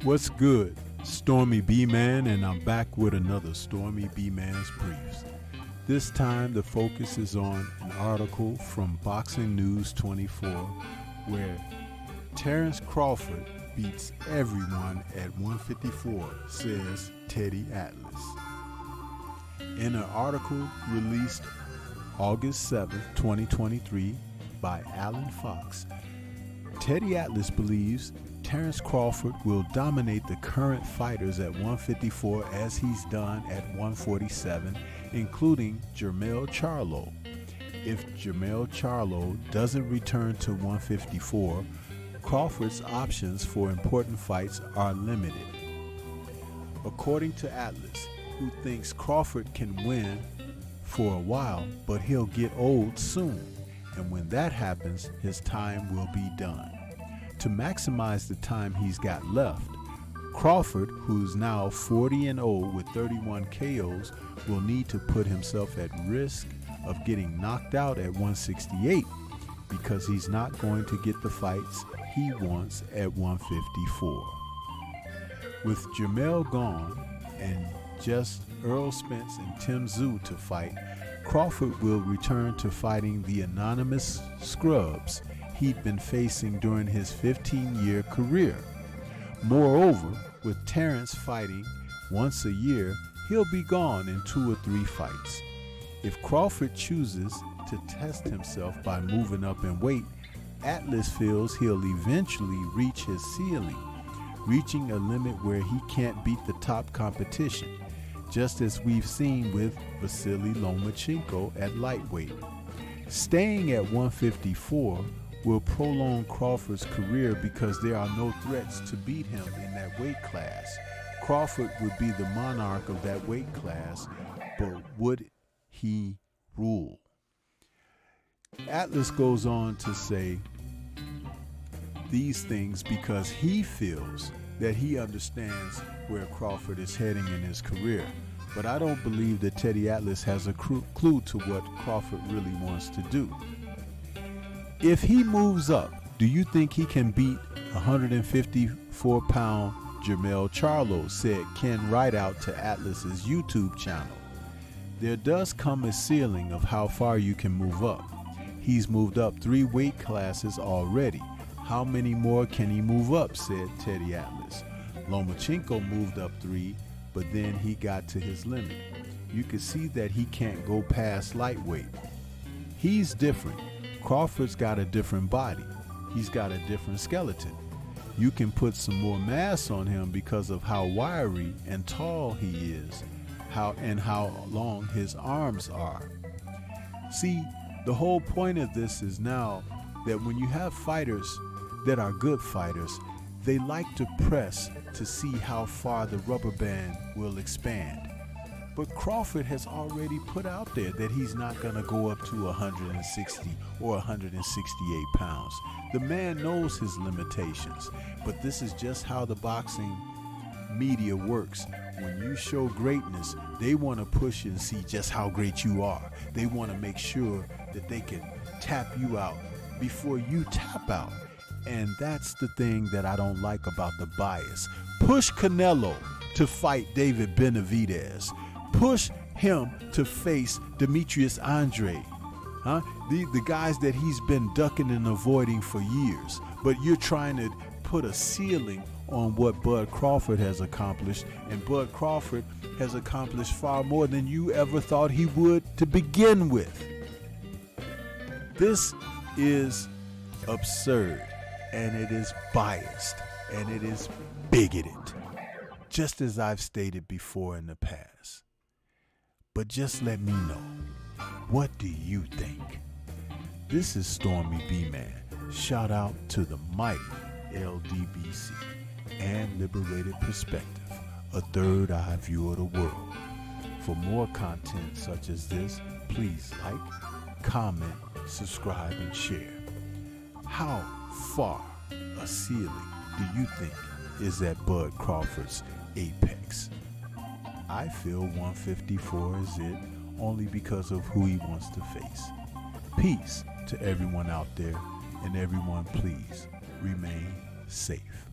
What's good? Stormybman, and I'm back with another Stormybmans Briefs. This time the focus is on an article from Boxing News 24 where Terrence Crawford beats everyone at 154, says Teddy Atlas. In an article released August 7, 2023 by Alan Fox, Teddy Atlas believes Terrence Crawford will dominate the current fighters at 154 as he's done at 147, including Jermell Charlo. If Jermell Charlo doesn't return to 154, Crawford's options for important fights are limited. According to Atlas, who thinks Crawford can win for a while, but he'll get old soon, and when that happens, his time will be done. To maximize the time he's got left, Crawford, who's now 40-0 with 31 KOs, will need to put himself at risk of getting knocked out at 168 because he's not going to get the fights he wants at 154. With Jermell gone and just Errol Spence and Tim Tszyu to fight, Crawford will return to fighting the anonymous scrubs he'd been facing during his 15-year career. Moreover, with Terrence fighting once a year, he'll be gone in 2 or 3 fights. If Crawford chooses to test himself by moving up in weight, Atlas feels he'll eventually reach his ceiling, reaching a limit where he can't beat the top competition, just as we've seen with Vasily Lomachenko at lightweight. Staying at 154 will prolong Crawford's career because there are no threats to beat him in that weight class. Crawford would be the monarch of that weight class, but would he rule? Atlas goes on to say these things because he feels that he understands where Crawford is heading in his career. But I don't believe that Teddy Atlas has a clue to what Crawford really wants to do. If he moves up, do you think he can beat 154-pound Jermell Charlo, said Ken Rideout to Atlas's YouTube channel. There does come a ceiling of how far you can move up. He's moved up 3 weight classes already. How many more can he move up, said Teddy Atlas. Lomachenko moved up 3, but then he got to his limit. You can see that he can't go past lightweight. He's different. Crawford's got a different body. He's got a different skeleton. You can put some more mass on him because of how wiry and tall he is, how long his arms are. See, the whole point of this is now that when you have fighters that are good fighters, they like to press to see how far the rubber band will expand. But Crawford has already put out there that he's not going to go up to 160 or 168 pounds. The man knows his limitations, but this is just how the boxing media works. When you show greatness, they want to push and see just how great you are. They want to make sure that they can tap you out before you tap out. And that's the thing that I don't like about the bias. Push Canelo to fight David Benavidez. Push him to face Demetrius Andre. The guys that he's been ducking and avoiding for years. But you're trying to put a ceiling on what Bud Crawford has accomplished. And Bud Crawford has accomplished far more than you ever thought he would to begin with. This is absurd. And it is biased. And it is bigoted. Just as I've stated before in the past. But just let me know, what do you think? This is Stormybman. Shout out to the mighty LDBC and Liberated Perspective, a third eye view of the world. For more content such as this, please like, comment, subscribe, and share. How far a ceiling do you think is at Bud Crawford's apex? I feel 154 is it only because of who he wants to face. Peace to everyone out there, and everyone please remain safe.